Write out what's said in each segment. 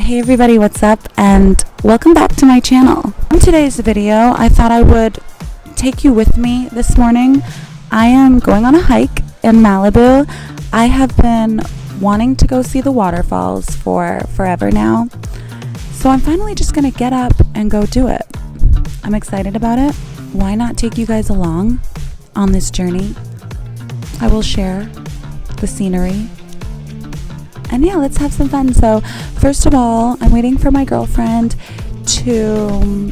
Hey everybody, what's up, and welcome back to my channel. In today's video, I thought I would take you with me this morning. I am going on a hike in Malibu. I have been wanting to go see the waterfalls for forever now, so I'm finally just gonna get up and go do it. I'm excited about it. Why not take you guys along on this journey? I will share the scenery. And yeah, let's have some fun. So first of all, I'm waiting for my girlfriend to,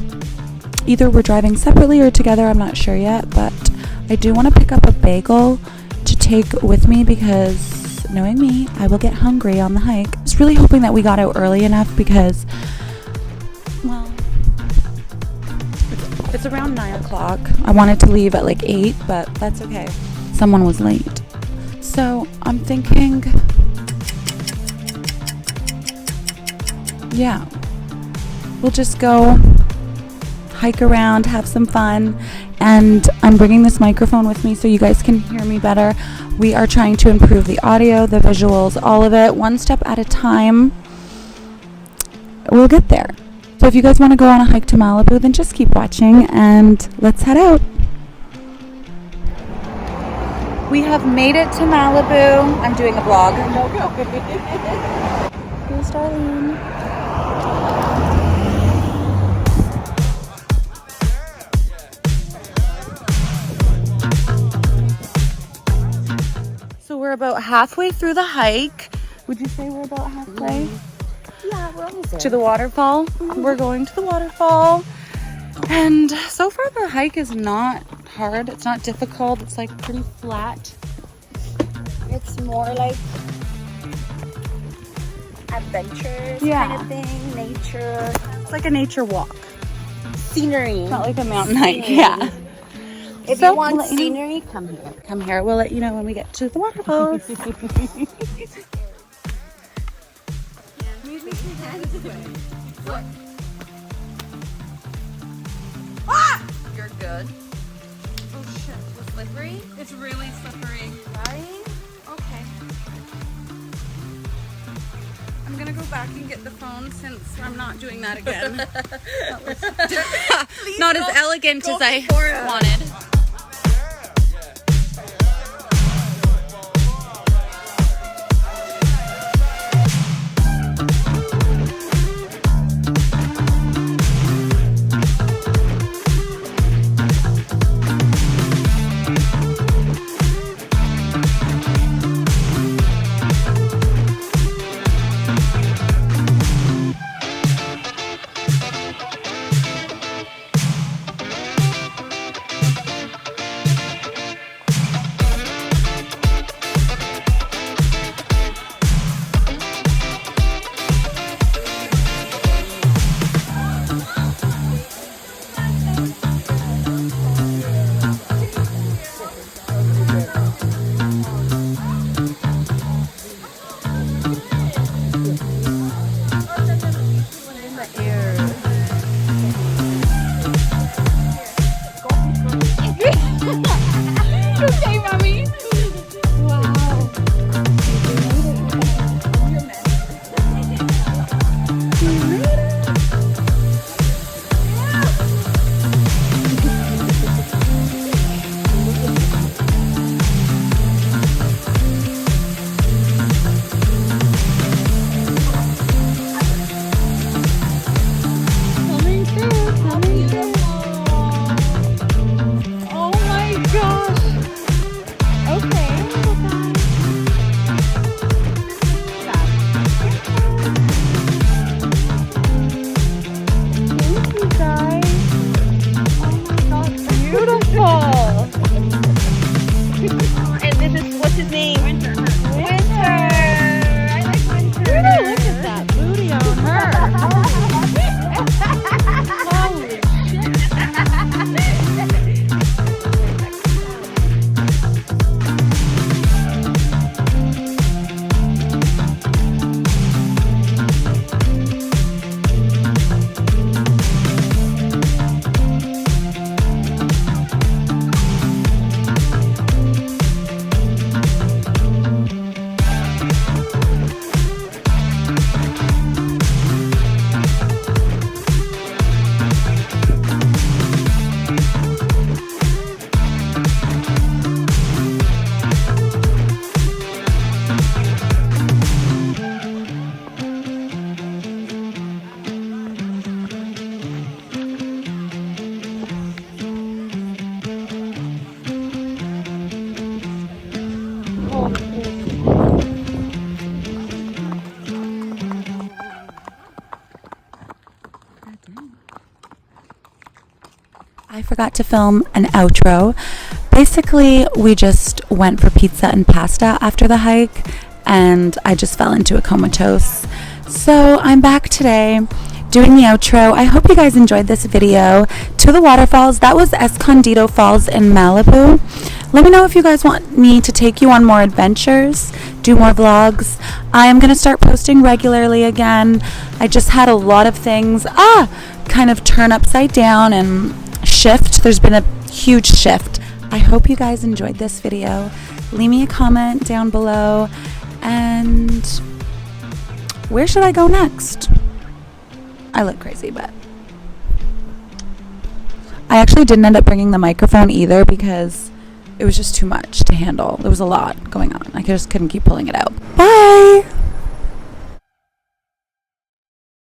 either we're driving separately or together, I'm not sure yet, but I do want to pick up a bagel to take with me because knowing me, I will get hungry on the hike. I was really hoping that we got out early enough because, well, it's around 9 o'clock. I wanted to leave at like 8, but that's okay. Someone was late. So I'm thinking, yeah, we'll just go hike around, have some fun, and I'm bringing this microphone with me so you guys can hear me better. We are trying to improve the audio, the visuals, all of it, one step at a time. We'll get there. So if you guys want to go on a hike to Malibu, then just keep watching and let's head out. We have made it to Malibu. I'm doing a vlog. Here's Darlene. So we're about halfway through the hike. Would you say we're about halfway? Yeah, we're almost there. To the waterfall. Mm-hmm. We're going to the waterfall. And so far the hike is not hard. It's not difficult. It's like pretty flat. It's more like adventures kind of thing, nature. It's like a nature walk. Scenery. Not like a mountain hike. Yeah. If you want scenery, come here. Come here. We'll let you know when we get to the waterfalls. Ah! You're good. Oh shit, it's slippery? It's really slippery. Right? Okay. I'm gonna go back and get the phone since I'm not doing that again. That was not as elegant as I wanted. cold it is. I forgot to film an outro. Basically, we just went for pizza and pasta after the hike, and I just fell into a comatose. So I'm back today doing the outro. I hope you guys enjoyed this video. To the waterfalls, that was Escondido Falls in Malibu. Let me know if you guys want me to take you on more adventures, do more vlogs. I am going to start posting regularly again. I just had a lot of things kind of turn upside down and shift. There's been a huge shift. I hope you guys enjoyed this video. Leave me a comment down below. And where should I go next? I look crazy, but I actually didn't end up bringing the microphone either because it was just too much to handle. There was a lot going on. I just couldn't keep pulling it out. Bye!